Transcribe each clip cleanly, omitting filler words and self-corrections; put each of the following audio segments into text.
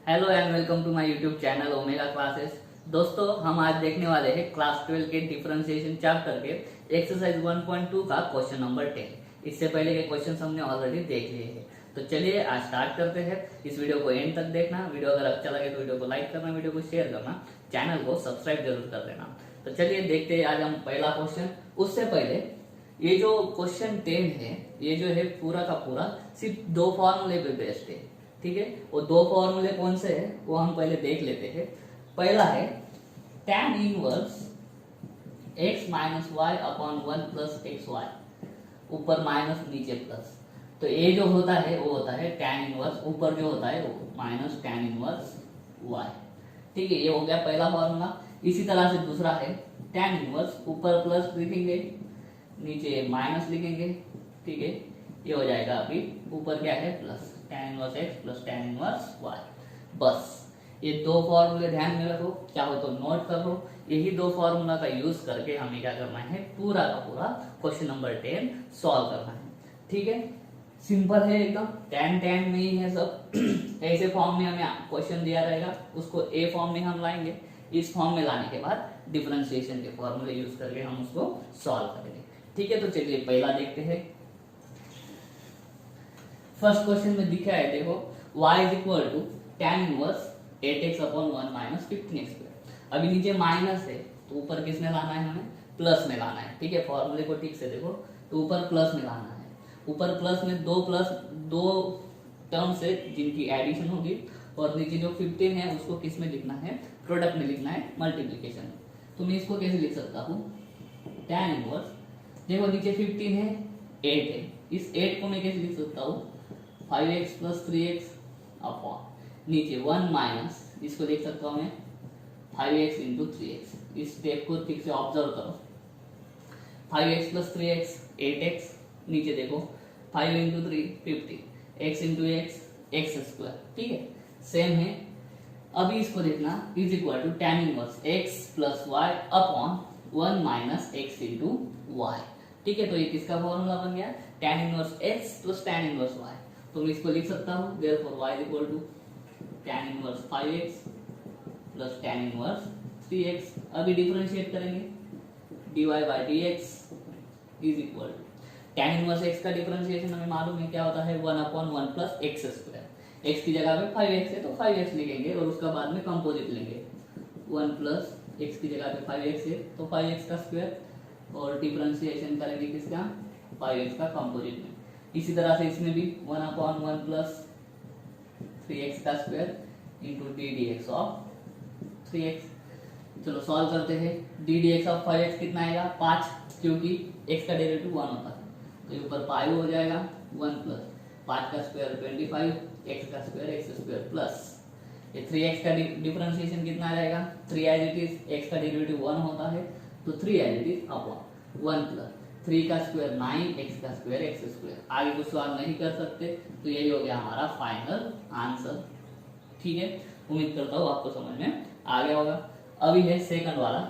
Hello and welcome to my YouTube channel Omega classes. दोस्तों, हम आज देखने वाले हैं क्लास 12 के डिफरेंशिएशन चैप्टर के एक्सरसाइज 1.2 का क्वेश्चन नंबर 10। इससे पहले के क्वेश्चन हमने ऑलरेडी देख लिए हैं। तो चलिए आज स्टार्ट करते हैं। इस वीडियो को एंड तक देखना। वीडियो अगर अच्छा लगे तो वीडियो को लाइक करना, वीडियो को शेयर करना, चैनल को सब्सक्राइब जरूर कर देना। तो चलिए देखते हैं आज हम पहला क्वेश्चन। उससे पहले ये जो क्वेश्चन 10 है, ये जो है पूरा का पूरा सिर्फ दो फॉर्मूले पे बेस्ड है। ठीक है, वो दो फॉर्मूले कौन से हैं वो हम पहले देख लेते हैं। पहला है tan inverse x minus y upon 1 plus x y, ऊपर माइनस नीचे प्लस। तो ये जो होता है वो होता है tan इनवर्स, ऊपर जो होता है वो माइनस tan इनवर्स y। ठीक है, ये हो गया पहला फॉर्मूला। इसी तरह से दूसरा है tan इनवर्स, ऊपर प्लस लिखेंगे, नीचे माइनस लिखेंगे। ठीक है, ये हो जाएगा। अभी ऊपर क्या है plus tan inverse x plus tan inverse y। बस ये दो फॉर्मूले ध्यान में रखो, चाहो तो नोट कर लो। यही दो फॉर्मूला का यूज करके हमें क्या करना है, पूरा का पूरा क्वेश्चन नंबर 10 सॉल्व करना है। ठीक है, सिंपल है एकदम, tan में ही है सब। ऐसे फॉर्म में हमें क्वेश्चन दिया रहेगा, उसको ए फॉर्म में हम लाएंगे। इस फॉर्म में लाने के बाद डिफरेंशिएशन के फॉर्मूले यूज करके हम उसको सॉल्व करेंगे। ठीक है, तो चलिए पहला देखते हैं। फर्स्ट क्वेश्चन में दिखा है, देखो y is equal to tan inverse 8x upon 1 minus 15x square. अभी नीचे माइनस है तो ऊपर किस में लाना है, हमें प्लस में लाना है। ठीक है, फॉर्मूले को ठीक से देखो, तो ऊपर प्लस में लाना है। ऊपर प्लस में दो टर्म से जिनकी एडिशन होगी, और नीचे जो 15 है उसको किस में लिखना है, प्रोडक्ट में लिखना है, मल्टीप्लीकेशन। तो मैं इसको कैसे लिख सकता हूँ, tan इनवर्स, देखो नीचे 15 है, 8 है, इस 8 को मैं कैसे लिख सकता हूँ, 5x प्लस 3x अपॉन नीचे 1 माइनस, इसको देख सकता हूँ मैं 5x इंटू 3x। इस स्टेप को ठीक से ऑब्जर्व करो। 5x प्लस 3x 8x, नीचे देखो 5 into 3 50, x into x square. ठीक है, सेम है। अभी इसको देखना is equal to tan inverse x plus y upon 1 minus x into y. ठीक है, तो ये किसका फॉर्मूला बन गया, tan inverse x plus tan inverse y। तो मैं इसको लिख सकता हूँ, therefore y is equal to tan inverse 5x plus tan inverse 3x। अभी डिफरेंशिएट करेंगे, dy by dx is equal to tan inverse x का डिफरेंशिएशन हमें मालूम है क्या होता है, 1 upon 1 plus x square. x की जगह पे 5x है तो 5x लिखेंगे और उसका बाद में कंपोजिट लेंगे। 1 प्लस x की जगह पे 5x है तो 5x का स्क्वायर, और डिफरेंशिएशन करेंगे किसका, 5x का कंपोजिट में। इसी तरह से इसमें भी 1 अपॉन 1 प्लस 3x का square into D D x of 3x। चलो सॉल्व करते हैं। D D x of 5x कितना आएगा, 5, क्योंकि x का डेरिवेटिव 1 होता है तो ये ऊपर पाई हो जाएगा 1 प्लस 5 का स्क्वायर 25, x का स्क्वायर x स्क्वायर प्लस ये 3x का डिफरेंशिएशन कितना आ जाएगा, 3 एज इट इज, x का डेरिवेटिव 1 होता है तो 3 as it is upon 1 plus 3 का स्क्वायर 9, x का स्क्वायर x स्क्वायर। आगे कुछ सवाल नहीं कर सकते, तो यही हो गया हमारा फाइनल आंसर। ठीक है, उम्मीद करता हूँ आपको समझ में आ गया होगा। अभी है सेकंड वाला,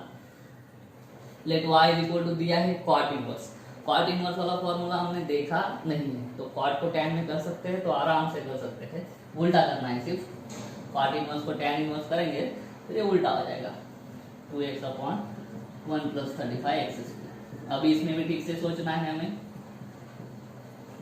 let y is equal to दिया है cot इनवर्स। cot इनवर्स वाला फॉर्मूला हमने देखा नहीं है, तो cot को tan में कर सकते हैं तो आराम से कर सकते हैं। उल्टा करना है, सिर्फ cot इनवर्स को tan इनवर्स करेंगे तो ये उल्टा हो जाएगा, 2x upon 1 plus 35x square. अभी इसमें भी ठीक से सोचना है हमें।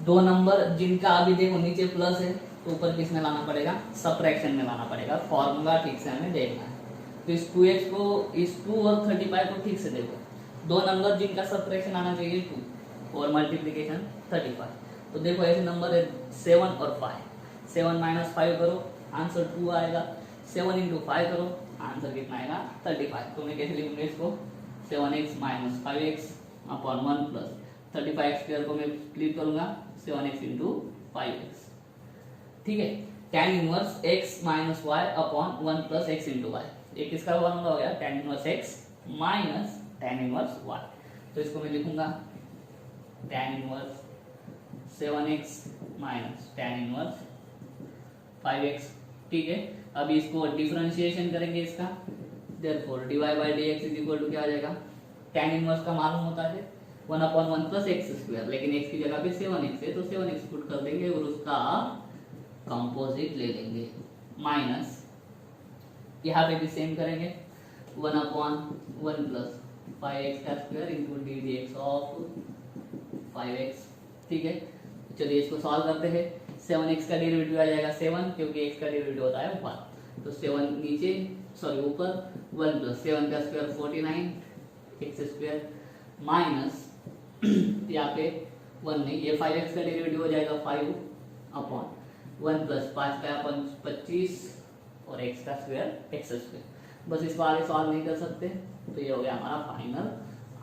दो नंबर जिनका अभी देखो नीचे प्लस है तो ऊपर किस में लाना पड़ेगा, सबट्रैक्शन में लाना पड़ेगा। फॉर्मूला ठीक से हमें देखना है। तो इस 2x को, इस 2 और 35 को ठीक से देखो। दो नंबर जिनका सबट्रैक्शन आना चाहिए 2 और मल्टीप्लीकेशन 35। तो देखो ऐसे नंबर है 7 और 5। 7 माइनस 5 करो, आंसर 2 आएगा। 7 इंटू 5 करो, आंसर कितना आएगा 35। तो मैं कैसे लिखूंगा इसको, 7x minus 5x upon 1 plus 35 square को मैं स्प्लिट करूंगा 7x इंटू 5x। ठीक है, tan inverse x minus y upon 1 plus x into y. ये किसका फॉर्मूला हो गया, tan inverse x minus tan inverse y। तो इसको मैं लिखूंगा tan inverse 7x minus tan inverse 5x। ठीक है, अभी इसको डिफरेंशिएशन करेंगे इसका, therefore dy by dx is equal to क्या आ जाएगा, tan इनवर्स का मालूम होता है 1 अपॉन 1 प्लस एक्स स्क्वायर, लेकिन x की जगह पे 7x है तो 7x पुट कर देंगे और उसका कंपोजिट ले लेंगे, माइनस यहाँ पे भी सेम करेंगे, 1/1 प्लस 5x का square into D D x of 5x। ठीक है, चलिए इसको सॉल्व करते हैं। 7x का डेरिवेटिव आ जाएगा 7, क्योंकि x का डेरिवेटिव होता है 1, तो 7 नीचे सॉरी ऊपर, 1 प्लस 7 का स्क्वायर 49 x स्क्वायर माइनस यहाँ पे 1 नहीं, ये 5x का डेरिवेटिव हो जाएगा 5/1 प्लस 5 का 25 और x का स्क्वायर x स्क्वायर। बस इसको आगे सॉल्व नहीं कर सकते, तो ये हो गया हमारा फाइनल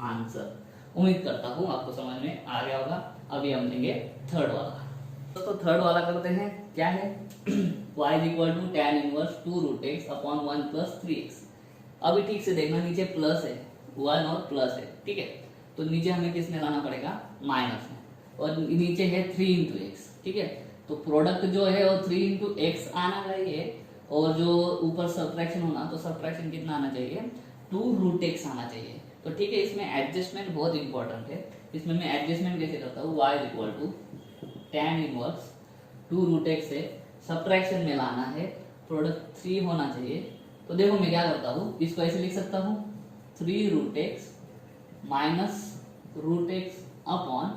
आंसर। उम्मीद करता हूँ आपको समझ में आ गया होगा। अभी हम लेंगे थर्ड वाला। तो थर्ड वाला करते हैं, क्या है y = tan inverse 2 root x upon 1 plus 3x। अभी ठीक से देखना, नीचे प्लस है 1 और प्लस है, ठीक है, तो नीचे हमें किस में लाना पड़ेगा, माइनस में, और नीचे है 3 इंटू एक्स। ठीक है, तो प्रोडक्ट जो है वो 3 इंटू एक्स आना चाहिए, और जो ऊपर सब्ट्रैक्शन होना, तो सब्ट्रैक्शन कितना आना चाहिए, 2 रूट एक्स आना चाहिए। तो ठीक है, इसमें एडजस्टमेंट बहुत इंपॉर्टेंट है। इसमें मैं एडजस्टमेंट कैसे करता हूँ, y = tan inverse 2 root x से सब्ट्रैक्शन में लाना है, प्रोडक्ट 3 होना चाहिए। तो देखो मैं क्या करता हूँ, इसको ऐसे लिख सकता हूँ 3 root x minus root x upon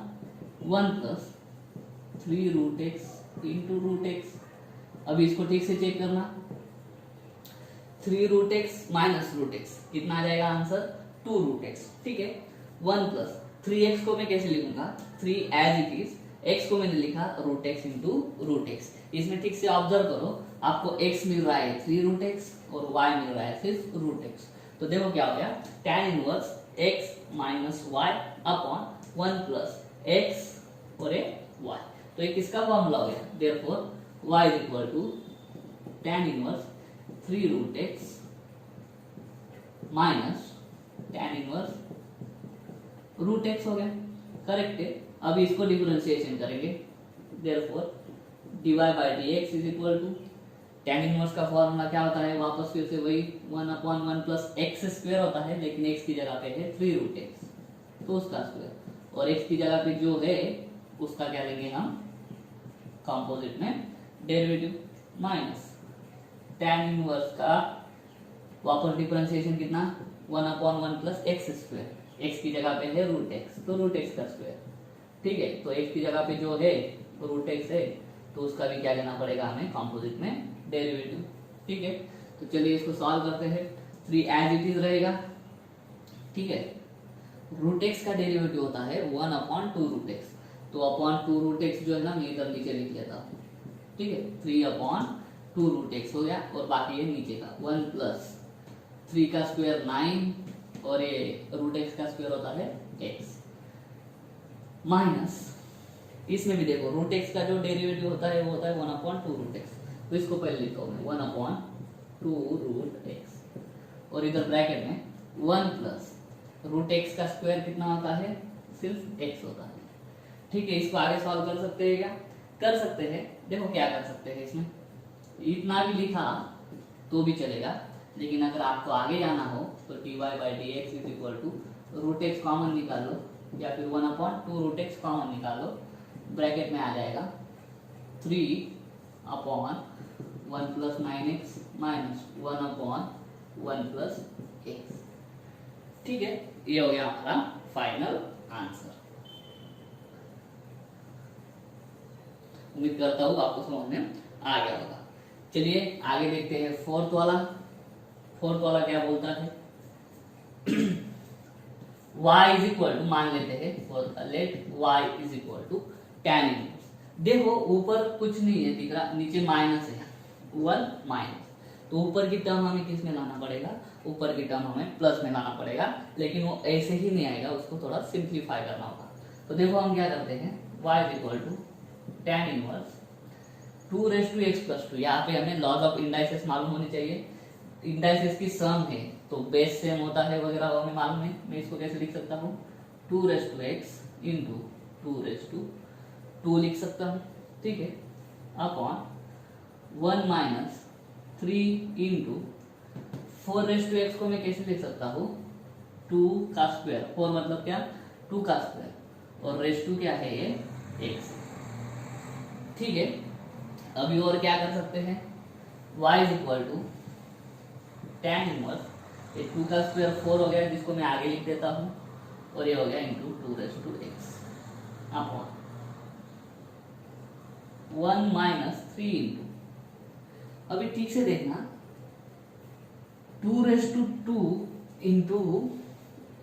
1 plus 3 root x into root x. अभी इसको ठीक से चेक करना, 3 root x minus root x कितना आ जाएगा आंसर, 2 रूट एक्स। ठीक है, 1 प्लस 3x को मैं कैसे लिखूंगा, 3 एज इट इज, x को मैंने लिखा root x into root x. इसमें ठीक से ऑब्जर्व करो, आपको x मिल रहा है 3 रूट एक्स और y मिल रहा है सिर्फ रूट एक्स। तो देखो क्या हो गया, tan inverse x minus y upon 1 plus x और y। तो ये किसका फॉर्मूला हो गया, therefore y = tan inverse 3 root x minus tan inverse root x हो गया। करेक्ट है। अभी इसको डिफरेंशिएशन करेंगे, therefore dy by dx = tan inverse का फॉर्मूला क्या होता है, वापस फिर से वही 1/1 प्लस एक्स स्क्वायर होता है, लेकिन x की जगह पे है 3 रूट एक्स, तो उसका स्क्वायर, और x की जगह पे जो है उसका क्या लेंगे हम, कंपोजिट में डेरिवेटिव, माइनस tan इनवर्स का वापस डिफरेंशिएशन कितना, 1/1 प्लस एक्स स्क्वायर, x की जगह पे है रूट एक्स, तो रूट एक्स का स्क्वायर। ठीक है, तो x की जगह पे जो है रूट एक्स है, तो उसका भी क्या लेना पड़ेगा हमें, कंपोजिट में डेरिवेटिव। ठीक है, तो चलिए इसको सॉल्व करते हैं। 3 एज इट इज रहेगा। ठीक है, रूट एक्स का डेरिवेटिव होता है 1/2 रूट एक्स, तो अपॉन 2 रूट एक्स जो है ना, मैं इधर नीचे लिख लेता हूँ। ठीक है, 3/2 रूट एक्स हो गया, और बाकी ये नीचे का 1 प्लस 3 का स्क्वायर 9, और ये रूट एक्स का स्क्वायर होता है x, माइनस इसमें भी देखो रूट एक्स का जो डेरिवेटिव होता है वो होता है 1/2 रूट एक्स, तो इसको पहले लिखा हूँ 1/2 रूट एक्स, और इधर ब्रैकेट में 1 प्लस रूट एक्स का स्क्वायर कितना होता है, सिर्फ x होता है। ठीक है, इसको आगे सॉल्व कर सकते हैं क्या, कर सकते हैं। देखो क्या कर सकते हैं, इसमें इतना भी लिखा तो भी चलेगा, लेकिन अगर आपको आगे जाना हो तो dy by dx = root x common निकालो, या फिर 1/2 रूट एक्स कॉमन निकालो, ब्रैकेट में आ जाएगा 3/1 plus 9x minus 1/1 plus x। ठीक है, ये हो गया हमारा फाइनल आंसर। उम्मीद करता हूँ आपको समझ में आ गया होगा। चलिए आगे देखते हैं फोर्थ वाला। फोर्थ वाला क्या बोलता है, y = मान लेते हैं फोर्थ का, लेट y = tan इनवर्स। देखो ऊपर कुछ नहीं है दिख रहा, नीचे माइनस है 1 माइनस, तो ऊपर की टर्म हमें किस में लाना पड़ेगा, ऊपर की टर्म हमें प्लस में लाना पड़ेगा, लेकिन वो ऐसे ही नहीं आएगा, उसको थोड़ा सिंप्लीफाई करना होगा। तो देखो हम क्या करते हैं, y = tan इनवर्स 2x + 2। यहाँ पे हमें लॉज ऑफ इंडाइसेस मालूम होनी चाहिए, इंडाइसेस की सम है तो बेस सेम होता है वगैरह हमें मालूम है। मैं इसको कैसे लिख सकता हूँ, 2x × 2 लिख सकता हूँ। ठीक है, अपॉन 1 माइनस 3 × 4x को मैं कैसे लिख सकता हूँ, 2 का स्क्वायर, 4 मतलब क्या, 2 का स्क्वायर, और रेस टू क्या है ये x। ठीक है, अभी और क्या कर सकते हैं, y = tan इनवर्स ये 2 का स्क्वायर 4 हो गया, जिसको मैं आगे लिख देता हूँ, और ये हो गया into 2x upon 1 minus 3 into, अभी ठीक से देखना, 2 इंटू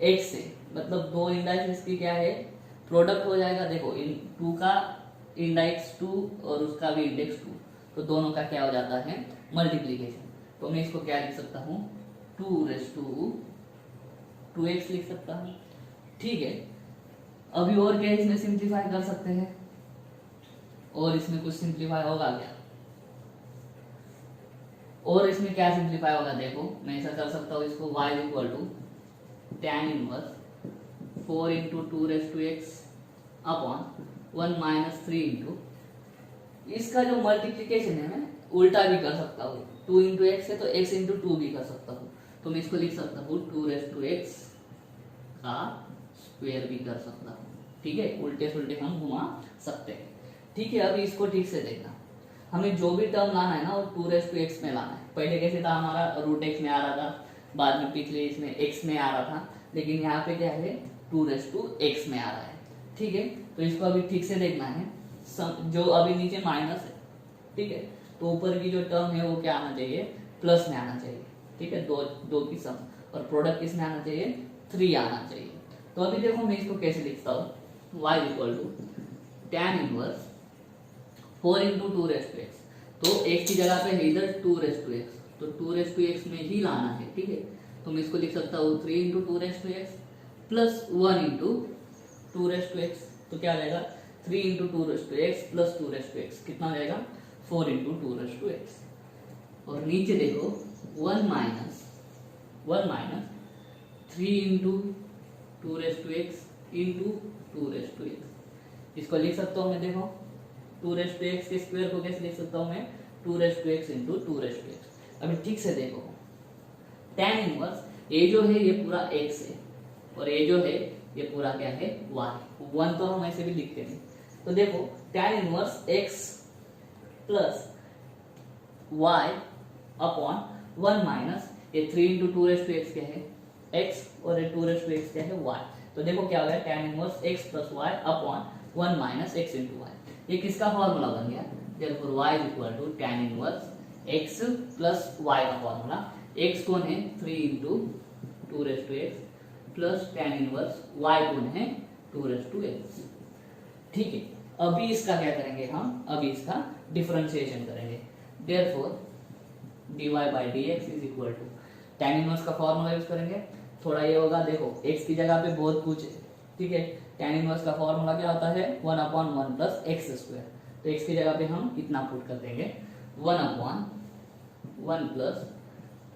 x से मतलब दो इंडाइसेस की क्या है प्रोडक्ट हो जाएगा। देखो इन 2 का इंडेक्स 2 और उसका भी इंडेक्स 2, तो दोनों का क्या हो जाता है मल्टीप्लीकेशन। तो मैं इसको क्या लिख सकता हूँ 2x लिख सकता हूँ। ठीक है, अभी और क्या इसमें सिंप्लीफाई कर सकते हैं, और इसमें कुछ सिंप्लीफाई होगा क्या, और इसमें क्या सिंप्लीफाई होगा, देखो मैं ऐसा कर सकता हूँ इसको y equal to tan inverse 4 into 2x upon 1 minus 3 into, इसका जो मल्टीप्लीकेशन है मैं उल्टा भी कर सकता हूँ, 2 इंटू एक्स है तो x इंटू 2 भी कर सकता हूँ, तो मैं इसको लिख सकता हूँ 2x का स्क्वायर भी कर सकता हूँ। ठीक है, उल्टे सुल्टे हम घुमा सकते हैं। ठीक है, अभी इसको ठीक से देखना, हमें जो भी टर्म लाना है ना वो 2x में लाना है। पहले कैसे था, हमारा रूट x में आ रहा था, बाद में पिछले इसमें x में आ रहा था, लेकिन यहाँ पे क्या है 2x में आ रहा है। ठीक है, तो इसको अभी ठीक से देखना है, जो अभी नीचे माइनस है, ठीक है, तो ऊपर की जो टर्म है वो क्या आना चाहिए प्लस में आना चाहिए। ठीक है, दो की सम, और प्रोडक्ट किस में आना चाहिए 3 आना चाहिए। तो अभी देखो मैं इसको कैसे लिखता हूँ, y equal to tan inverse 4 into 2x, तो x की जगह पे है इधर 2x, तो 2x में ही लाना है। ठीक है, तो मैं इसको लिख सकता हूँ 3 into 2x plus 1 into 2x, तो क्या आ जाएगा 3 इंटू 2x प्लस 2x, कितना आ जाएगा 4 इंटू 2x, और नीचे देखो 1 minus 3 into 2x into 2x, इसको लिख सकता हूँ मैं, देखो 2x के स्क्वायर को कैसे लिख सकता हूँ मैं 2x इंटू 2x। अभी ठीक से देखो tan इनवर्स ये जो है ये पूरा x है, और ये जो है ये पूरा क्या है y, 1 तो हम ऐसे भी लिखते हैं। तो देखो tan inverse x plus y upon 1 minus ये 3 इंटू 2x क्या है x, और ये 2x क्या है y। तो देखो क्या हो गया tan inverse x plus y upon 1 minus x into y। ये किसका फॉर्मूला बन गया, therefore y is equal to tan inverse x plus y का फॉर्मूला। x कौन है 3 into 2x plus tan inverse y कौन है 2x। ठीक है, अभी इसका क्या करेंगे हम, अभी इसका डिफरेंशिएशन करेंगे। therefore dy by dx is equal to tan inverse का फॉर्मूला यूज करेंगे। थोड़ा ये होगा, देखो x की जगह पे बहुत कुछ है। ठीक है, tan इनवर्स का फॉर्मूला क्या होता है 1 अपॉन 1 प्लस एक्स स्क्वायर, तो x की जगह पे हम कितना पुट कर देंगे 1 अपॉन 1 प्लस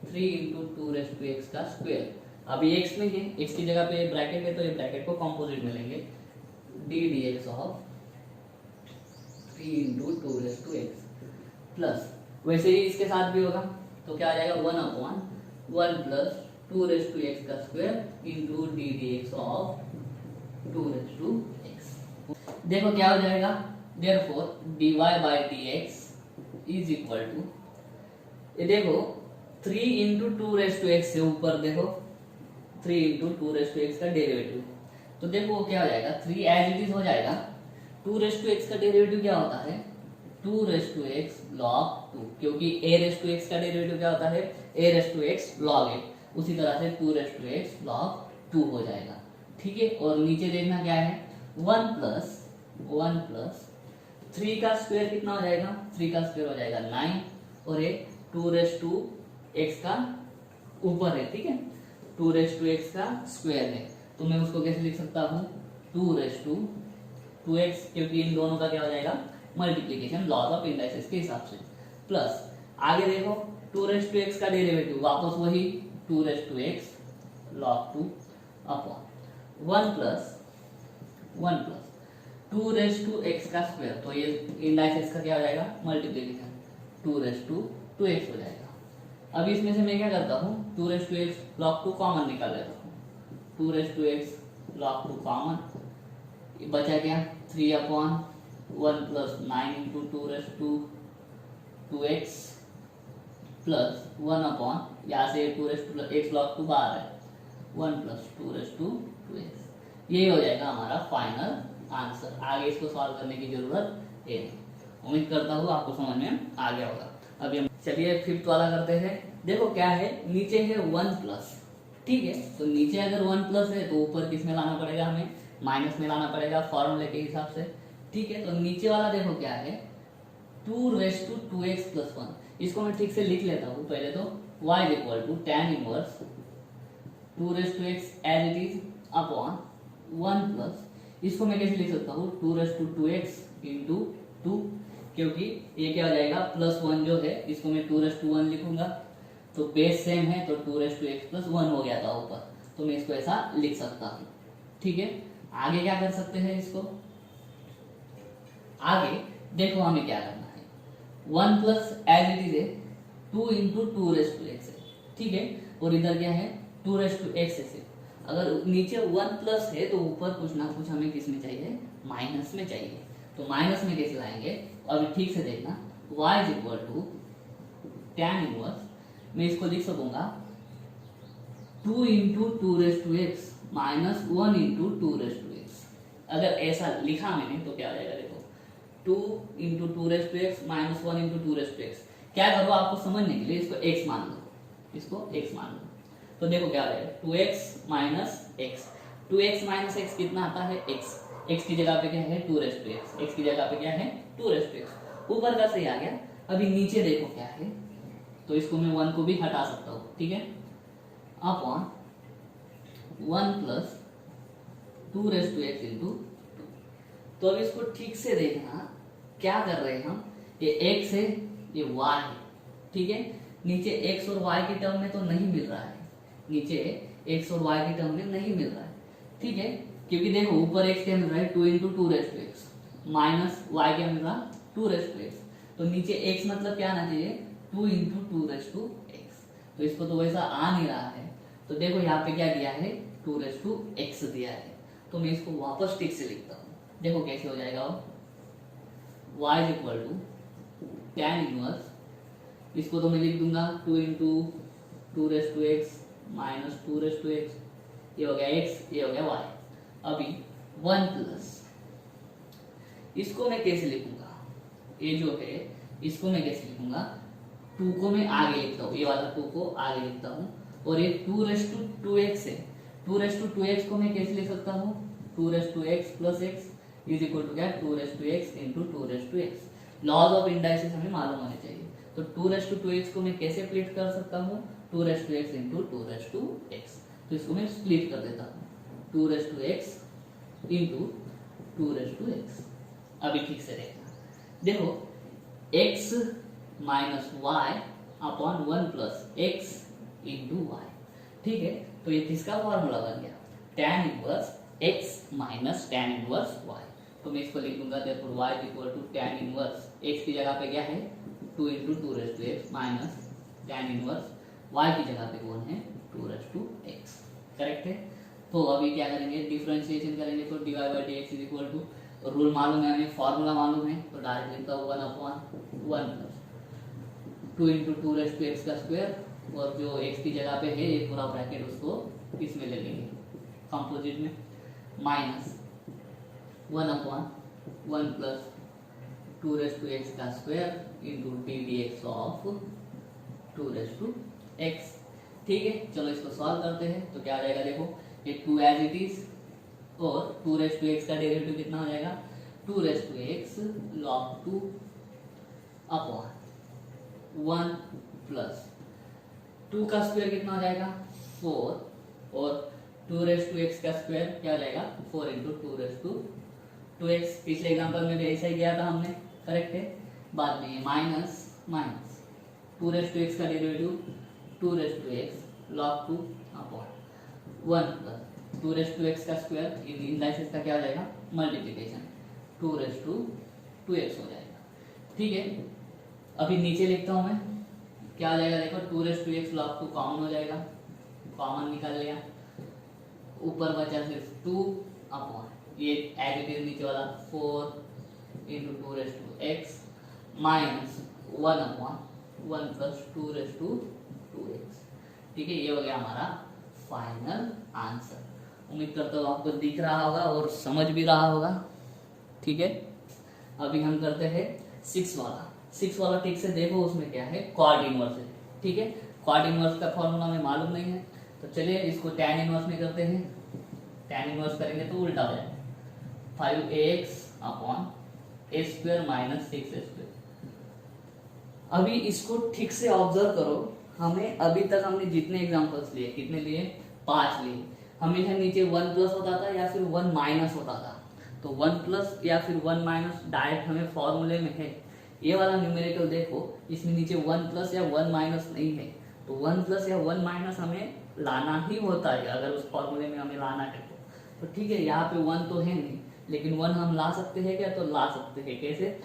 3 इंटू 2x का स्क्वायर। अभी x में है, x की जगह पे ब्रैकेट है, तो ये ब्रैकेट को कंपोजिट में लेंगे, d dx of 3 into 2x plus, वैसे ही इसके साथ भी होगा, तो क्या आ जाएगा 1 अपॉन 1 प्लस 2x का square into d dx of 2x। देखो क्या हो जाएगा, therefore dy by dx is equal to, ये देखो 3 इंटू 2x से ऊपर देखो 3 इंटू 2x का डेरिवेटिव, तो देखो क्या हो जाएगा 3 एज इट इज हो जाएगा। 2x का डेरिवेटिव क्या होता है 2x log 2, क्योंकि a का डेरिवेटिव क्या होता है a log 8, उसी तरह से 2x log 2 हो जाएगा। ठीक है, और नीचे देखना क्या है 1 प्लस 3 का स्क्वायर कितना हो जाएगा, 3 का स्क्वायर हो जाएगा 9, और ये 2x का ऊपर है। ठीक है, 2x का स्क्वायर है, तो मैं उसको कैसे लिख सकता हूँ 2x, क्योंकि इन दोनों का क्या हो जाएगा मल्टीप्लीकेशन लॉज ऑफ इंडाइसेस के हिसाब से, प्लस आगे देखो 2x का डेरिवेटिव वापस वही 2x log 2 upon 1 plus 2x का स्क्वायर, तो ये इंडाइसेस का क्या हो जाएगा मल्टीप्लीकेशन 2x हो जाएगा। अब इसमें से मैं क्या करता हूँ 2x log 2 कॉमन निकाल लेता हूँ, 2x log 2 कॉमन, बचा क्या 3 upon 1 plus 9 into 2x plus 1 upon यहाँ से 2x लॉग 2 बाहर है 1 प्लस 2x। यही हो जाएगा हमारा फाइनल आंसर। आगे इसको सॉल्व करने की जरूरत है नहीं। उम्मीद करता हूँ आपको समझ में आ गया होगा। अभी हम चलिए फिफ्थ वाला करते हैं। देखो क्या है, नीचे है 1 प्लस, ठीक है, तो नीचे अगर 1 प्लस है तो ऊपर किस में लाना पड़ेगा, हमें माइनस में लाना पड़ेगा फॉर्मूले के हिसाब से, ठीक है। तो नीचे वाला देखो क्या है 2x प्लस 1। इसको मैं ठीक से लिख लेता हूँ पहले तो y is equal to tan inverse 2x as it is upon 1 plus, इसको मैं कैसे लिख सकता हूँ 2x इंटू 2, क्योंकि ये क्या हो जाएगा प्लस 1 जो है इसको मैं 2:1 लिखूंगा, तो बेस सेम है तो 2x प्लस 1 हो गया था ऊपर, तो मैं इसको ऐसा लिख सकता हूँ, ठीक है। आगे क्या कर सकते हैं इसको, आगे देखो हमें क्या करना है 1 प्लस एज इट इज है 2 इंटू 2x है, ठीक है, और इधर क्या है 2x है। अगर नीचे 1 प्लस है तो ऊपर कुछ ना कुछ हमें किस में चाहिए, माइनस में चाहिए। तो माइनस में कैसे लाएंगे, अभी ठीक से देखना y is equal to tan inverse, मैं इसको लिख सकूंगा 2 into 2x minus 1 into 2x। अगर ऐसा लिखा मैंने तो क्या हो जाएगा, देखो 2 into 2x minus 1 into 2x। क्या करो आपको समझने के लिए इसको x मान लो, इसको x मान लो, तो देखो क्या हो जाएगा 2x minus x। 2x minus x कितना आता है x, x की जगह पे क्या है 2x, x की जगह पे क्या है 2x, ऊपर का सही आ गया। अभी नीचे देखो क्या है, तो इसको मैं 1 को भी हटा सकता हूँ, ठीक है, अपॉन 1 प्लस 2x इंटू 2। तो अब इसको ठीक से देखना क्या कर रहे हैं हम, ये x है ये y है, ठीक है, नीचे x और y की टर्म में तो नहीं मिल रहा है, नीचे x और y की टर्म में नहीं मिल रहा है, ठीक है, क्योंकि देखो ऊपर x क्या मिल रहा है 2 इंटू 2x माइनस y क्या मिल रहा 2x, तो नीचे x मतलब क्या आना चाहिए 2 इंटू 2x, तो इसको तो वैसा आ नहीं रहा है, तो देखो यहाँ पे क्या दिया है 2x दिया है, तो मैं इसको वापस ठीक से लिखता हूँ, देखो कैसे हो जाएगा वो y is equal to tan inverse, इसको तो मैं लिख दूंगा 2 इंटू 2x माइनस 2x, ये हो गया x, ये हो गया y। अभी 1 प्लस, इसको मैं कैसे लिखूंगा, ये जो है इसको मैं कैसे लिखूंगा, 2 को मैं आगे लिखता हूँ, ये वाला 2 को आगे लिखता हूँ, और ये 2x है, 2x को मैं कैसे लिख सकता हूँ 2x plus x is equal to क्या 2x into 2x। Laws of indices हमें मालूम होने चाहिए, तो 2x को मैं कैसे स्प्लिट कर सकता हूँ 2x इंटू 2x, तो इसको मैं स्प्लिट कर देता हूँ 2x इंटू 2x। अभी ठीक से देखना, देखो x minus y upon 1 plus x into y, ठीक है, तो ये किसका फॉर्मूला बन गया tan inverse x minus tan inverse y। तो मैं इसको लिख दूंगा therefore y equal to tan inverse x की जगह पे क्या है 2 into 2x minus tan inverse y की जगह पे कौन है 2x, करेक्ट है। तो अभी क्या करेंगे डिफरेंशिएशन करेंगे, तो dy by dx is equal to, rule मालूम है हमें, फॉर्मूला मालूम है, तो डायरेक्ट लिखता हूँ 1 अपॉन 1 प्लस 2 इंटू 2x का स्क्वायर, और जो x की जगह पे है ये पूरा ब्रैकेट उसको किसमें ले लेंगे कंपोजिट में, माइनस 1 अपॉन 1 प्लस 2x का square into D D x of 2x, ठीक है। चलो इसको सॉल्व करते हैं, तो क्या आ जाएगा देखो ये 2 एज इट इज, और 2x का डेरिवेटिव कितना हो जाएगा 2x log 2 अपॉन 1 प्लस 2 का स्क्वायर कितना हो जाएगा 4, और 2x का स्क्वायर क्या हो जाएगा 4 इंटू 2x। पिछले एग्जाम्पल में भी ऐसा ही किया था हमने, करेक्ट है। बाद में माइनस माइनस 2x का derivative 2x log 2 upon 1 plus 2x का स्क्वायर इंडाइसिस का क्या हो जाएगा मल्टीप्लिकेशन 2x हो जाएगा, ठीक है। अभी नीचे लिखता हूँ मैं, क्या आ जाएगा देखो 2x log 2 कॉमन हो जाएगा, कॉमन निकाल लिया, ऊपर बचा सिर्फ 2 अपॉन ये एज इट इज नीचे वाला 4 into 2x minus 1 upon 1 plus 2^2x। ठीक है, ये हो गया हमारा फाइनल आंसर। उम्मीद करता हूँ आपको दिख रहा होगा और समझ भी रहा होगा। ठीक है, अभी हम करते हैं 6 वाला। 6 वाला ठीक से देखो, उसमें क्या है, क्वाड इनवर्स है। ठीक है, क्वाड इनवर्स का फॉर्मूला हमें मालूम नहीं है, तो चलिए इसको टैन इनवर्स में करते हैं। टैन इनवर्स करेंगे तो उल्टा हो जाएगा, 5ax upon a² minus 6a²। अभी इसको ठीक से ऑब्जर्व करो, हमें अभी तक हमने जितने एग्जांपल्स लिए, कितने लिए, 5 लिए, हमेशा नीचे 1 प्लस होता था या फिर 1 माइनस होता था। तो 1 प्लस या फिर 1 माइनस डायरेक्ट हमें फॉर्मूले में है। ये वाला न्यूमेरिकल देखो, इसमें नीचे 1 प्लस या 1 माइनस नहीं है, तो 1 प्लस या 1 माइनस हमें लाना ही होता है अगर उस फॉर्मूले में हमें लाना है तो ठीक है, यहाँ पे 1 तो है नहीं, लेकिन 1 हम ला सकते हैं क्या, तो ला सकते हैं। कैसे,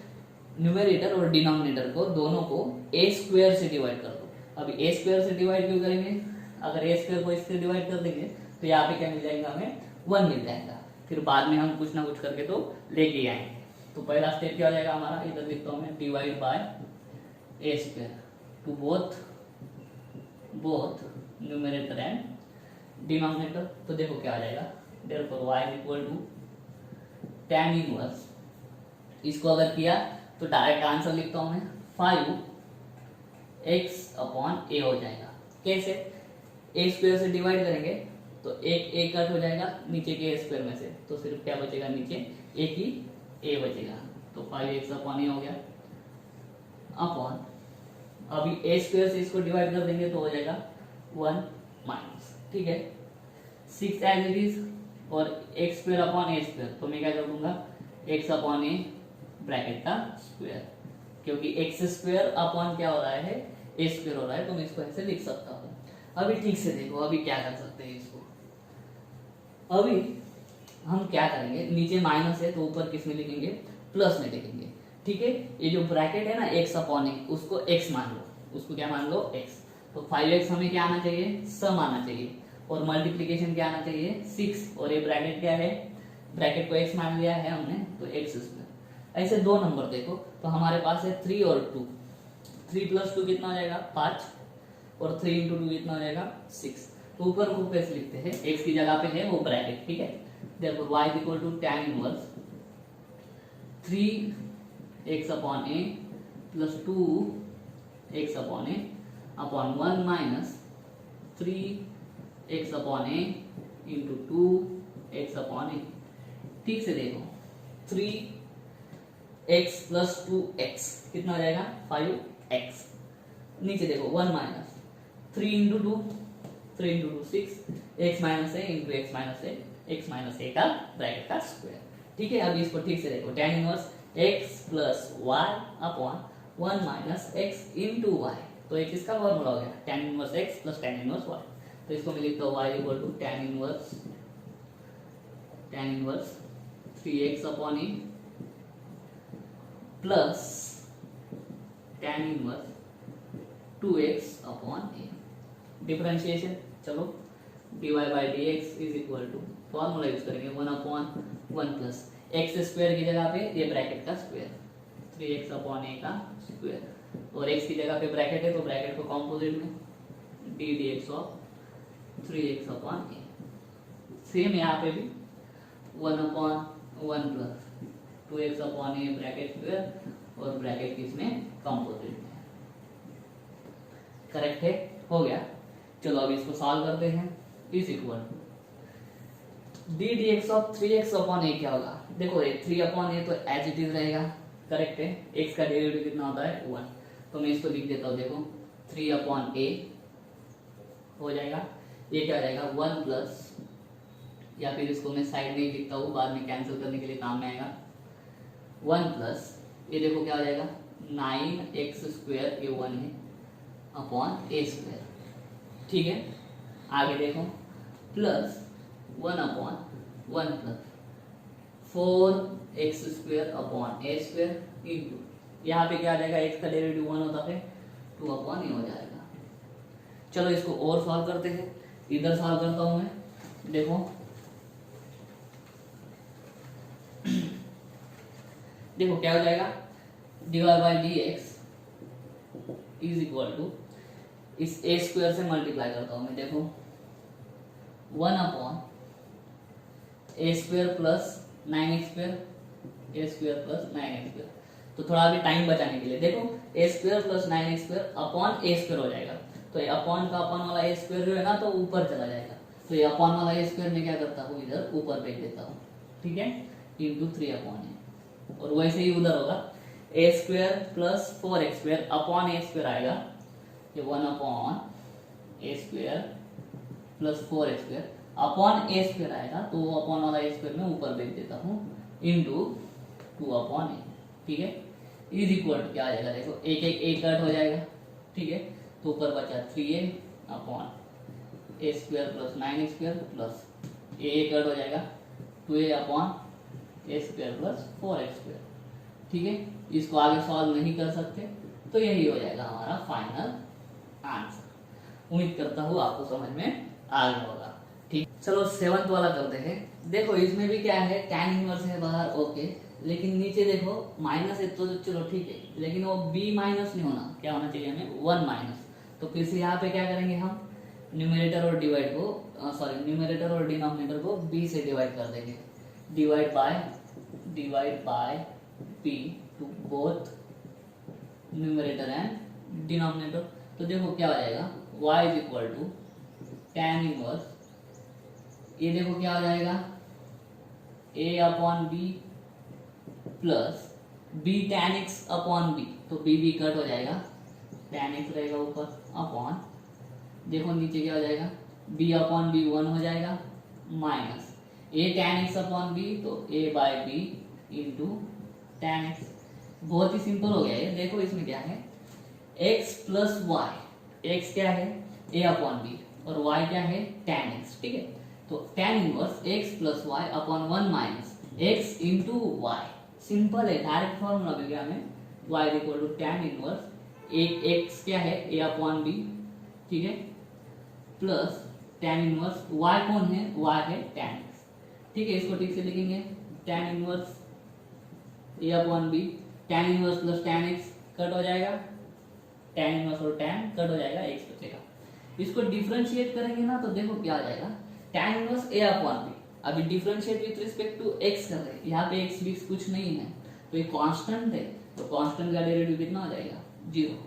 न्यूमेरेटर और डिनोमिनेटर को दोनों को a² से डिवाइड कर दो। अभी a² से डिवाइड क्यों करेंगे, अगर a² को इससे डिवाइड कर देंगे तो यहाँ पे क्या मिल जाएगा, हमें 1 मिल जाएगा। फिर बाद में हम कुछ ना कुछ करके तो लेके आएंगे। तो पहला स्टेप क्या हो जाएगा हमारा, इधर लिखता हूँ मैं, divide by a² to both numerator and denominator. तो देखो क्या आ जाएगा, therefore y equal to tan inverse, इसको अगर किया तो डायरेक्ट आंसर लिखता हूं मैं, 5x अपॉन a हो जाएगा। कैसे, a² से डिवाइड करेंगे तो एक a कट हो जाएगा नीचे के a² में से, तो सिर्फ क्या बचेगा, नीचे एक ही a बचेगा, तो 5x अपॉन a हो गया। अपॉन अभी a² से इसको डिवाइड कर देंगे तो हो जाएगा 1 माइनस। ठीक है, 6 एज इट इज, और x² अपॉन a², तो मैं क्या कर दूंगा, x अपॉन a ब्रैकेट का स्क्वायर, क्योंकि x² अपॉन क्या हो रहा है, a² हो रहा है, तो मैं इसको ऐसे लिख सकता हूँ। अभी ठीक से देखो, अभी क्या कर सकते हैं इसको, अभी हम क्या करेंगे, नीचे माइनस है तो ऊपर किस में लिखेंगे, प्लस में लिखेंगे। ठीक है, ये जो ब्रैकेट है ना x अपॉन a, उसको x मान लो, उसको क्या मान लो, x। तो 5x हमें क्या आना चाहिए, सम आना चाहिए, और मल्टीप्लीकेशन क्या आना चाहिए, 6, और ये ब्रैकेट क्या है, ब्रैकेट को x मान लिया है हमने, तो x²। ऐसे दो नंबर देखो, तो हमारे पास है 3 और 2, 3 प्लस 2 कितना हो जाएगा, 5, और 3 इंटू 2 कितना हो जाएगा, 6। तो ऊपर को कैसे लिखते हैं, x की जगह पे है वो ब्रैकेट। ठीक है, देखो y equal to tan inverse 3x upon a plus 2x upon a upon 1 minus 3x upon a into 2x upon a। ठीक से देखो, 3x प्लस 2x कितना हो जाएगा, 5x। नीचे देखो 1 minus 3 into 2, 3 into 2 6, x minus a into x minus a, x minus a का bracket का स्क्वायर। ठीक है, अब इसको ठीक से देखो, tan inverse x plus y upon 1 minus x into y, तो एक इसका फॉर्मूला हो गया, tan inverse x plus tan inverse y। तो इसको मैं लिखता हूँ y equal to tan inverse 3x upon a plus tan inverse 2x upon a। Differentiation, चलो dy by dx is equal to, formula use करेंगे 1 upon 1 plus x² की जगह पे ये ब्रैकेट का स्क्वायर, 3x अपॉन a का square, और x की जगह पे ब्रैकेट है तो ब्रैकेट को कॉम्पोजिट में d dx of 3x upon a। Same यहाँ पे भी 1 upon 1 plus 2x upon a bracket square, और ब्रैकेट किसमें, कॉम्पोजिट में। करेक्ट है, हो गया। चलो अब इसको सॉल्व करते हैं। Is equal D dx of 3x upon a क्या होगा, देखो 3 अपॉन a तो एज इट इज रहेगा, करेक्ट है, x का डेरिवेटिव कितना होता है 1, तो मैं इसको लिख देता हूँ, देखो 3 अपॉन a हो जाएगा, ये क्या हो जाएगा 1 प्लस, या फिर इसको मैं साइड में ही लिखता हूँ, बाद में कैंसिल करने के लिए काम में आएगा, 1 प्लस ये देखो क्या हो जाएगा 9x² ये 1 है अपॉन a²। ठीक है, आगे देखो plus 1 upon 1 plus 4x² upon a² into, यहाँ पे क्या आ जाएगा, x का डेरिवेटिव 1 होता है 2 अपॉन a हो जाएगा। चलो इसको और सॉल्व करते हैं, इधर सॉल्व करता हूँ मैं, देखो देखो क्या हो जाएगा, dy by dx is equal to, इस ए स्क्वायर से मल्टीप्लाई करता हूँ मैं, देखो 1 upon A square plus 9x square, A square plus 9x square. तो थोड़ा अभी टाइम बचाने के लिए देखो A square plus 9x square upon A square हो जाएगा। तो ये अपॉन का अपॉन वाला ए स्क्वायर जो है ना तो ऊपर चला जाएगा, तो ये अपॉन वाला ए स्क्वायर में क्या करता हूँ इधर ऊपर भेज देता हूँ, ठीक है, इंटू 3 अपॉन ए। और वैसे ही उधर होगा A square plus 4x square upon A square आएगा, ये 1 upon A square plus 4x square upon A square आएगा, तो वो अपॉन वाला ए स्क्वायर में ऊपर भेज देता हूँ इंटू 2 अपॉन ए, ठीक है, इज इक्वल टू क्या आ जाएगा, देखो एक एक ए कट हो जाएगा, ठीक है, तो ऊपर बचा 3a upon A square plus 9x square plus A cut हो जाएगा 2a upon A square plus 4x square, ठीक है। इसको आगे सॉल्व नहीं कर सकते तो यही हो जाएगा हमारा फाइनल आंसर। उम्मीद करता हूँ आपको समझ में आ गया होगा, ठीक। चलो 7th वाला करते हैं। देखो इसमें भी क्या है, tan इनवर्स है बाहर, ओके, लेकिन नीचे देखो माइनस है तो चलो ठीक है, लेकिन वो b माइनस नहीं होना, क्या होना चाहिए हमें 1 माइनस। तो फिर से यहाँ पे क्या करेंगे हम, न्यूमरेटर और डिवाइड को न्यूमरेटर और डिनोमिनेटर को b से डिवाइड कर देंगे, divide by b to both numerator and denominator. तो देखो क्या हो जाएगा, y is equal to tan inverse, ये देखो क्या हो जाएगा a upon b plus b tan x अपॉन b, तो b कट हो जाएगा, tan x रहेगा ऊपर अपॉन, देखो नीचे क्या हो जाएगा b अपॉन b 1 हो जाएगा माइनस a tan x अपॉन b, तो a by b into tan x। बहुत ही सिंपल हो गया ये। देखो इसमें क्या है x प्लस वाई, x क्या है a अपॉन b और y क्या है tan x, ठीक है। तो tan inverse x plus y upon 1 minus x into y, simple है, डायरेक्ट फॉर्मूला मिल गया हमें, y equal to tan inverse एक x क्या है a अपॉन b, ठीक है, प्लस tan इनवर्स y कौन है, y है tan x, ठीक है। इसको ठीक से लिखेंगे tan inverse a upon b, tan inverse plus tan x cut हो जाएगा, tan इनवर्स और tan कट हो जाएगा, x बचेगा। इसको डिफरेंशिएट करेंगे ना तो देखो क्या आ जाएगा, tan inverse a upon b, अभी differentiate with respect to x कर रहे हैं, यहाँ पे x भी कुछ नहीं है, तो ये कांस्टेंट है, तो कांस्टेंट का डेरिवेटिव कितना हो जाएगा 0,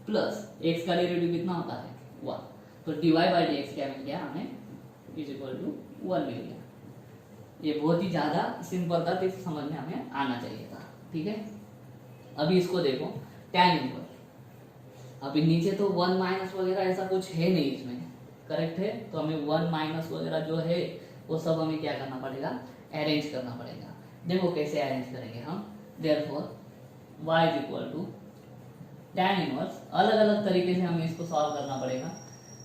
प्लस x का डेरिवेटिव कितना होता है 1, तो dy बाई dx क्या मिल गया हमें, इज इक्वल टू 1 मिल गया। ये बहुत ही ज्यादा सिंपल था, तो इसे समझ में हमें आना चाहिए था, ठीक है। अभी इसको देखो tan इनवर्स, अभी नीचे तो 1 माइनस वगैरह ऐसा कुछ है नहीं इसमें, करेक्ट है, तो हमें 1 माइनस वगैरह जो है वो सब हमें क्या करना पड़ेगा, अरेंज करना पड़ेगा। देखो कैसे अरेंज करेंगे हम, therefore y is equal to tan inverse, अलग अलग तरीके से हमें इसको सॉल्व करना पड़ेगा।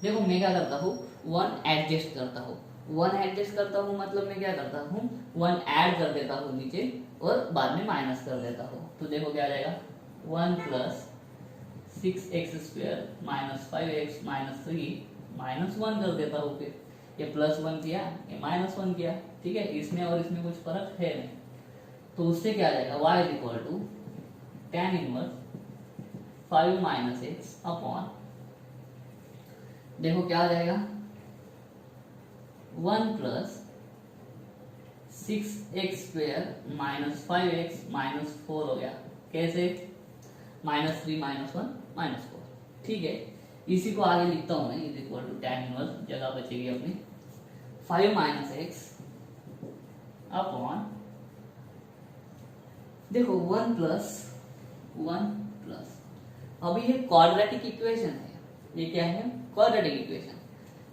देखो मैं क्या करता हूँ 1 एडजस्ट करता हूँ, 1 एडजस्ट करता हूँ मतलब मैं क्या करता हूँ 1 ऐड कर देता हूँ नीचे और बाद में माइनस कर देता हूँ, तो देखो क्या आ जाएगा 1 plus 6x square minus 5x minus 3 minus 1 कर देता हूँ, फिर ये प्लस 1 किया, ये माइनस 1 किया, ठीक है, इसमें और इसमें कुछ फर्क है नहीं, तो उससे क्या आ जाएगा y is equal to tan inverse 5 minus x upon, देखो क्या आ जाएगा 1 plus 6x square minus 5x minus 4 हो गया, कैसे माइनस 3 माइनस 1 माइनस 4, ठीक है। इसी को आगे लिखता हूं मैं, is equal to tan inverse, जगह बचेगी अपनी 5 माइनस x अपॉन, देखो 1 प्लस अभी ये क्वाड्रेटिक इक्वेशन है, ये क्या है क्वाड्रेटिक इक्वेशन,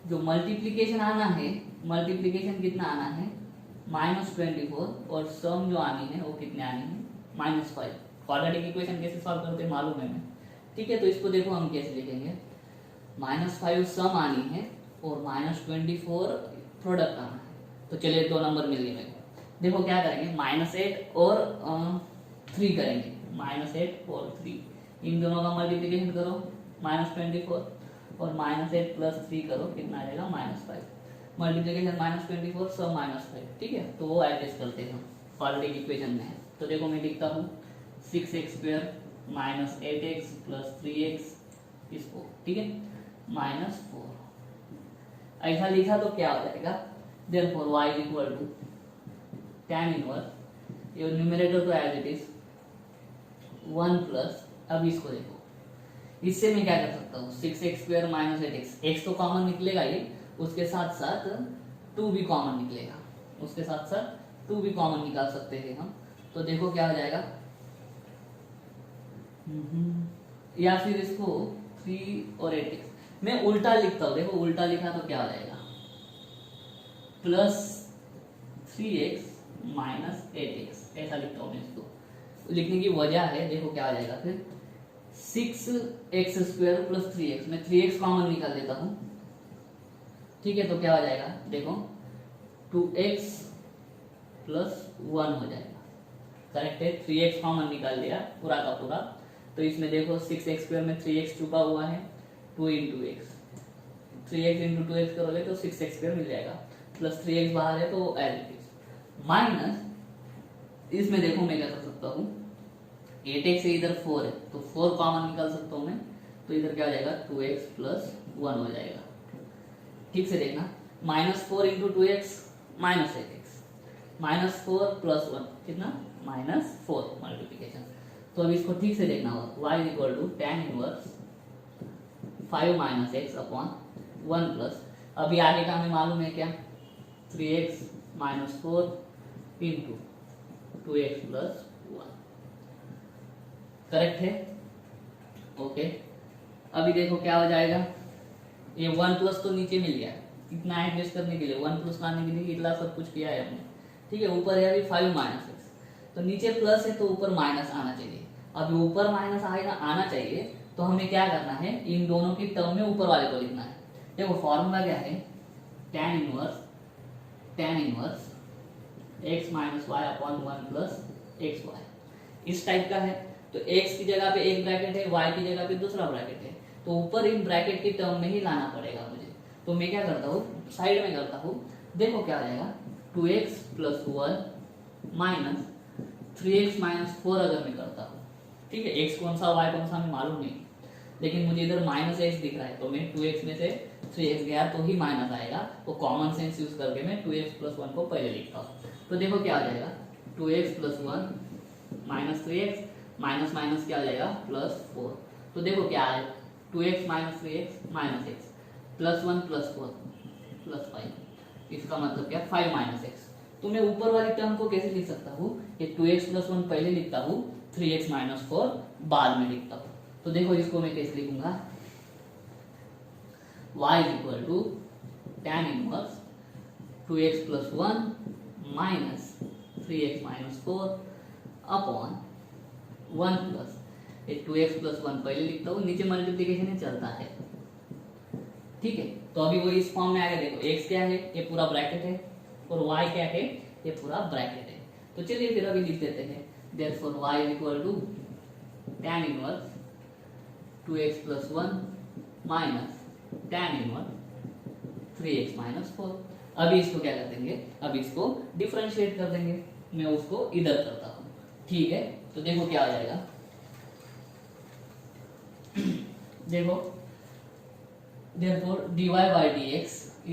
जो मल्टीप्लीकेशन आना है, मल्टीप्लीकेशन कितना आना है -24 और सम जो आनी है वो कितने आनी है -5। क्वाड्रेटिक इक्वेशन कैसे सॉल्व करते हैं मालूम है मैं, ठीक है। तो इसको देखो हम कैसे लिखेंगे, -5 सम आनी है और -24 प्रोडक्ट आना है, तो चलिए 2 नंबर मिल गए मेरे को। देखो क्या करेंगे -8 और 3 करेंगे, -8 और 3, इन दोनों का मल्टीप्लिकेशन करो -24 और -8 प्लस 3 करो, कितना आ जाएगा -5, मल्टीप्लिकेशन -24 सब -5, ठीक है। तो वो एडजस्ट करते हैं हम क्वाड्रेटिक इक्वेशन में है। तो देखो मैं लिखता हूँ 6x square minus 8x plus 3x इसको, ठीक है, -4 ऐसा लिखा तो क्या हो जाएगा, therefore y is equal to tan inverse, ये न्यूमरेटर तो एज इट इज 1 प्लस, अब इसको देखो, इससे मैं क्या कर सकता हूँ 6x² - 8x, x तो कॉमन निकलेगा ही, उसके साथ साथ 2 भी कॉमन निकलेगा, उसके साथ साथ 2 भी कॉमन निकाल सकते हैं हम। तो देखो क्या हो जाएगा, या फिर इसको 3 और 8x मैं उल्टा लिखता हूँ, देखो उल्टा लिखा तो क्या हो जाएगा, +3x - 8x ऐसा लिखता हूँ मैं इसको। लिखने की वजह है, देखो क्या हो जाएगा फिर 6x² + 3x, मैं 3x कॉमन निकाल देता हूँ, ठीक है, तो क्या हो जाएगा देखो 2x + 1 हो जाएगा, करेक्ट है, 3x कॉमन निकाल दिया पूरा का पूरा, तो इसमें देखो 6x² में 3x छुपा हुआ है, 2 × x, 3x × 2x करोगे तो 6x² मिल जाएगा, प्लस 3x बाहर है तो एज इट इज, माइनस इसमें देखो मैं क्या कर सकता हूँ 8x से इधर 4 है तो 4 कॉमन निकाल सकता हूँ मैं, तो इधर क्या हो जाएगा 2x + 1 हो जाएगा, ठीक से देखना, -4 × 2x -8x, -4 + 1 कितना -4 मल्टीप्लिकेशन। तो अब इसको ठीक से देखना होगा, y = tan inverse 5 - x upon 1 plus, अभी आगे का हमें मालूम है क्या 3x - 4 × 2x + 1, करेक्ट है, ओके। अभी देखो क्या हो जाएगा, ये 1 प्लस तो नीचे मिल गया, इतना एडजस्ट करने के लिए 1 प्लस लाने के लिए इतना सब कुछ किया है हमने, ठीक है, ऊपर है अभी 5 - x, तो नीचे प्लस है तो ऊपर माइनस आना चाहिए, अभी ऊपर माइनस आना चाहिए तो हमें क्या करना है, इन दोनों की टर्म में ऊपर वाले को लिखना है। देखो फॉर्मूला क्या है, tan inverse x - y upon 1 + xy, इस टाइप का है, तो x की जगह पे एक ब्रैकेट है, y की जगह पे दूसरा ब्रैकेट है, तो ऊपर इन ब्रैकेट की टर्म में ही लाना पड़ेगा मुझे, तो मैं क्या करता हूँ साइड में करता हूँ, देखो क्या हो जाएगा 2x + 1 - 3x - 4 अगर मैं करता हूँ, ठीक है, x कौन सा y कौन सा हमें मालूम नहीं, लेकिन मुझे इधर -x दिख रहा है, तो मैं 2x में से 3x गया तो ही माइनस आएगा, तो कॉमन सेंस यूज करके मैं 2x + 1 को पहले लिखता हूँ, तो देखो क्या हो जाएगा 2x + 1 - 3x माइनस माइनस क्या हो जाएगा +4, तो देखो क्या है 2x - 3x - x +1 + 4 + 5, इसका मतलब क्या 5 - x, तो मैं ऊपर वाली टर्म को कैसे लिख सकता हूँ, ये 2x + 1 पहले लिखता हूँ, 3x - 4 बाद में लिखता हूँ, तो देखो इसको मैं कैसे लिखूंगा, y = tan inverse 2x + 1 - 3x - 4 upon 1 plus, ये 2x + 1 पहले लिखता हूँ, नीचे मल्टीप्लिकेशन ही चलता है, ठीक है, तो अभी वो इस फॉर्म में आ गया, देखो x क्या है, ये पूरा ब्रैकेट है, और y क्या है, ये पूरा ब्रैकेट है, तो चलिए फिर अभी लिख देते हैं, therefore y = tan inverse 2x + 1 - tan inverse 3x - 4, अभी इसको क्या कर देंगे, अब इसको डिफरेंशिएट कर देंगे, मैं उसको इधर करता हूँ, ठीक है, तो देखो क्या हो जाएगा देखो therefore dy/dx =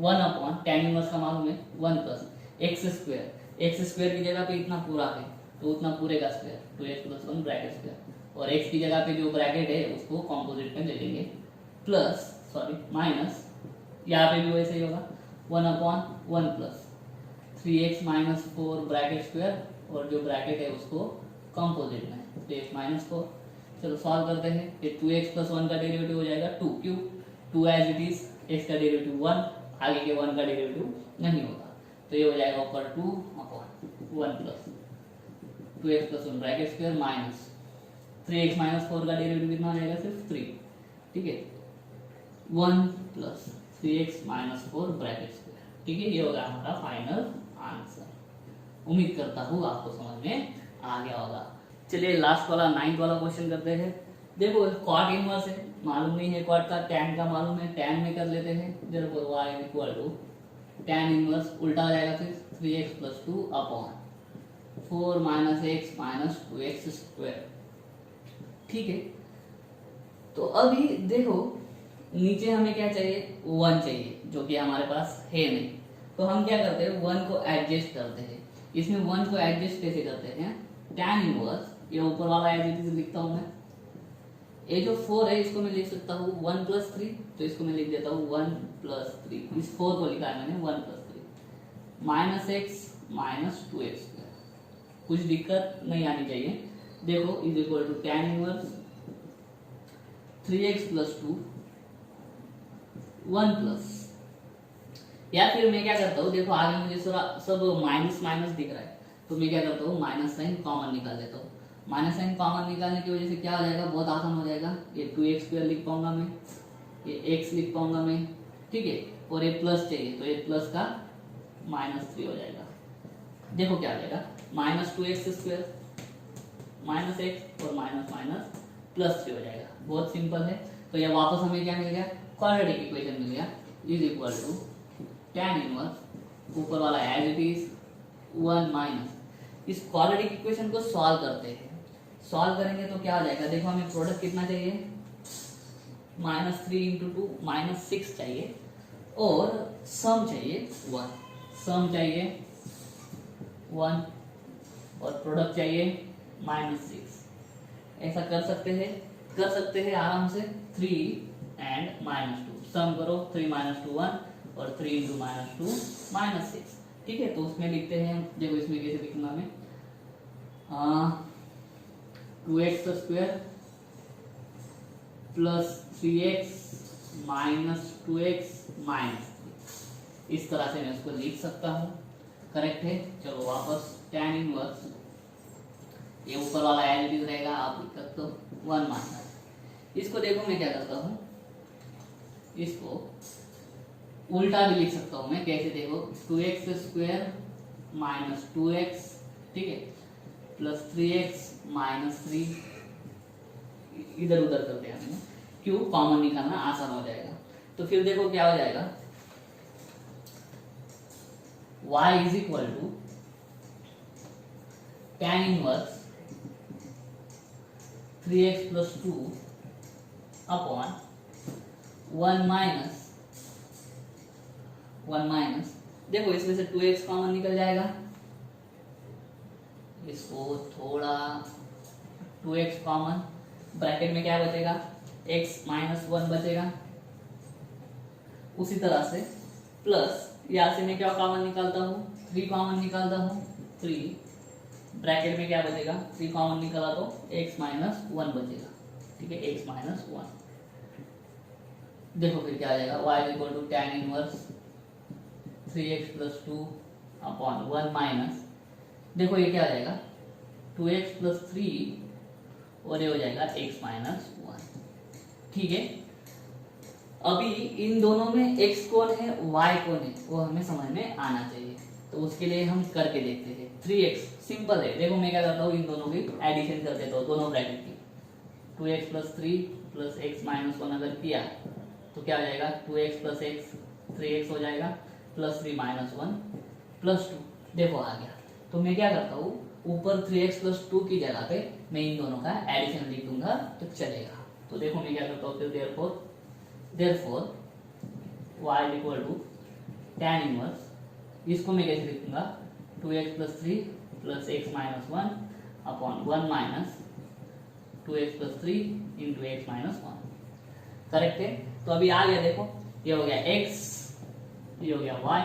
1 upon tan inverse का मालूम है 1 + x² की जगह पे इतना पूरा है तो उतना पूरे का स्क्वायर 2x + 1 ब्रैकेट स्क्वायर, और x की जगह पे जो ब्रैकेट है उसको कॉम्पोजिट में ले लेंगे, माइनस यहाँ पे भी वैसे ही होगा 1 upon 1 plus 3x - 4 bracket square, और जो ब्रैकेट है उसको कंपोजिट में 3x - 4, चलो सॉल्व करते हैं, ये 2x + 1 का डेरिवेटिव हो जाएगा 2, क्यों 2 एज इट इज, x का डेरिवेटिव 1, आगे के 1 का डेरिवेटिव नहीं होगा, तो ये हो जाएगा ऊपर 2 upon 1 plus 2x + 1 bracket square minus 3x - 4 का डेरिवेटिव कितना हो जाएगा सिर्फ 3, ठीक है, 1 प्लस 3x - 4 ब्रैकेट स्क्वायर, ठीक है, ये होगा हमारा फाइनल आंसर। उम्मीद करता हूँ आपको समझ में आ गया होगा। चलिए लास्ट वाला 9th वाला क्वेश्चन करते हैं। देखो क्वाड इनवर्स है, मालूम नहीं है क्वाड का, tan का मालूम है, tan में कर लेते हैं, therefore y = tan इनवर्स उल्टा आ जाएगा फिर 3x + 2 अपॉन 4 - x - 2x², ठीक है, तो अभी देखो नीचे हमें क्या चाहिए, 1 चाहिए, जो कि हमारे पास है नहीं। तो हम क्या करते हैं, 1 को एडजस्ट करते हैं। इसमें 1 को एडजस्ट कैसे करते हैं, tan इनवर्स, ये ऊपर वाला एज इट इज लिखता हूं मैं। ये जो 4 है इसको मैं लिख सकता हूँ 1 + 3, तो इसको मैं लिख देता हूँ 1 + 3। इस 4 को लिखा है मैंने 1 + 3 -x - 2x। कुछ दिक्कत नहीं आनी चाहिए। देखो is equal to tan inverse 3x + 2 1 plus, या फिर मैं क्या करता हूँ, देखो आगे मुझे सब माइनस माइनस दिख रहा है, तो मैं क्या करता हूँ माइनस साइन कॉमन निकाल लेता हूँ। माइनस साइन कॉमन निकालने की वजह से क्या हो जाएगा, बहुत आसान हो जाएगा। ये 2x² लिख पाऊंगा मैं, ये x लिख पाऊंगा मैं, ठीक है। और ये प्लस चाहिए तो ये प्लस का -3 हो जाएगा। देखो क्या हो जाएगा, -2x² -x और माइनस माइनस +3 हो जाएगा। बहुत सिंपल है। तो ये वापस हमें क्या मिल गया, क्वाड्रेटिक इक्वेशन मिल गया, is equal to tan inverse, ऊपर वाला एज इट इज 1 माइनस। इस क्वाड्रेटिक इक्वेशन को सॉल्व करते हैं। सॉल्व करेंगे तो क्या हो जाएगा, देखो हमें प्रोडक्ट कितना चाहिए, -3 × 2 -6 चाहिए, और सम चाहिए 1। सम चाहिए 1 और प्रोडक्ट चाहिए -6। ऐसा कर सकते हैं आराम से। 3 and -2 सम करो, 3 - 2 1 और 3 × -2 -6, ठीक है। तो उसमें लिखते हैं, देखो इसमें कैसे लिखूंगा मैं, 2x² + 3x - 2x -3, इस तरह से मैं उसको लिख सकता हूँ। करेक्ट है। चलो वापस tan इनवर्स, ये ऊपर वाला एज इट इज रहेगा, आप लिख सकते हो 1 माइनस। इसको देखो मैं क्या करता हूँ, इसको उल्टा भी लिख सकता हूँ मैं। कैसे, देखो 2x² - 2x, ठीक है, + 3x - 3, इधर उधर करते हैं हमने, क्यों, कॉमन निकालना आसान हो जाएगा। तो फिर देखो क्या हो जाएगा, y is equal to tan inverse 3x + 2 upon 1 minus, देखो इसमें से 2x कॉमन निकल जाएगा, इसको थोड़ा 2x कॉमन, ब्रैकेट में क्या बचेगा, x - 1 बचेगा। उसी तरह से प्लस, यहाँ से मैं क्या कॉमन निकालता हूँ, 3 कॉमन निकालता हूँ, 3, ब्रैकेट में क्या बचेगा, 3 कॉमन निकाला तो x - 1 बचेगा, ठीक है, x - 1। देखो फिर क्या आ जाएगा, y is equal to tan inverse 3x + 2 upon 1 minus, देखो ये क्या आ जाएगा, 2x + 3 और ये हो जाएगा x - 1, ठीक है। अभी इन दोनों में x कौन है, y कौन है, वो हमें समझ में आना चाहिए। तो उसके लिए हम करके देखते हैं। 3x सिंपल है, देखो मैं क्या करता हूँ, इन दोनों की एडिशन कर देता हूँ, दोनों ब्रैकेट की। 2x + 3 + x - 1 अगर किया तो क्या हो जाएगा, 2x + x 3x हो जाएगा, +3 - 1 +2, देखो आ गया। तो मैं क्या करता हूँ, ऊपर 3x + 2 की जगह पे मैं इन दोनों का एडिशन लिख दूंगा तो चलेगा। तो देखो मैं क्या करता हूँ, फिर therefore y equal to tan inverse, इसको मैं कैसे लिखूंगा, 2x + 3 + x - 1 upon 1 minus 2x + 3 × x - 1, correct है। तो अभी आ गया, देखो ये हो गया x, ये हो गया y,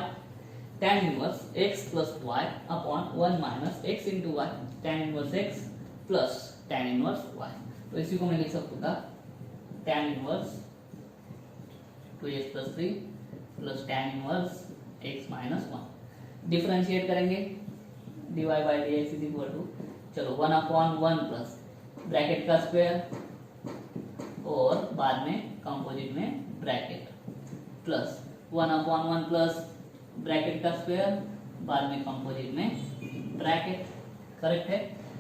tan inverse x + y upon 1 minus x × y, tan inverse x plus tan inverse y। तो इसी को मैं लिख सकता था tan inverse 2x + 3 plus tan inverse x - 1। Differentiate करेंगे, dy by dx is equal to, चलो 1/1 प्लस ब्रैकेट का स्क्वायर और बाद में कंपोजिट में ब्रैकेट, प्लस 1/1 प्लस ब्रैकेट का स्क्वायर बाद में कंपोजिट में ब्रैकेट, करेक्ट है।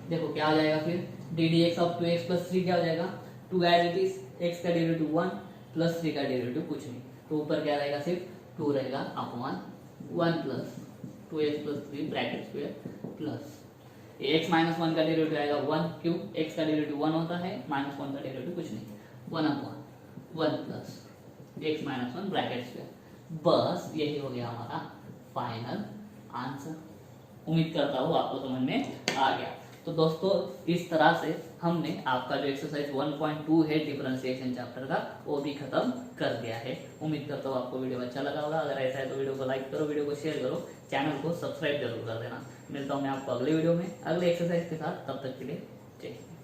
देखो क्या हो जाएगा फिर, D D x of 2x + 3 क्या हो जाएगा, 2 एज इट इज, x का डेरिवेटिव 1 प्लस 3 का डेरिवेटिव कुछ नहीं, तो ऊपर क्या रहेगा, सिर्फ 2 रहेगा upon 1 plus 2x + 3 bracket square plus x - 1 का डेरिवेटिव आएगा 1, क्यों, x का डेरिवेटिव 1 होता है, -1 का डेरिवेटिव कुछ नहीं, 1/1 plus x minus 1 bracket square. बस यही हो गया हमारा फाइनल आंसर। उम्मीद करता हूँ आपको समझ में आ गया। तो दोस्तों इस तरह से हमने आपका जो एक्सरसाइज 1.2 है डिफरेंशिएशन चैप्टर का वो भी खत्म कर दिया है। उम्मीद करता हूँ आपको वीडियो अच्छा लगा होगा। अगर ऐसा है तो वीडियो को लाइक करो, वीडियो को शेयर करो, चैनल को सब्सक्राइब जरूर कर देना। मिलता हूँ मैं आपको अगले वीडियो में अगले एक्सरसाइज के साथ। तब तक के लिए जय हिंद।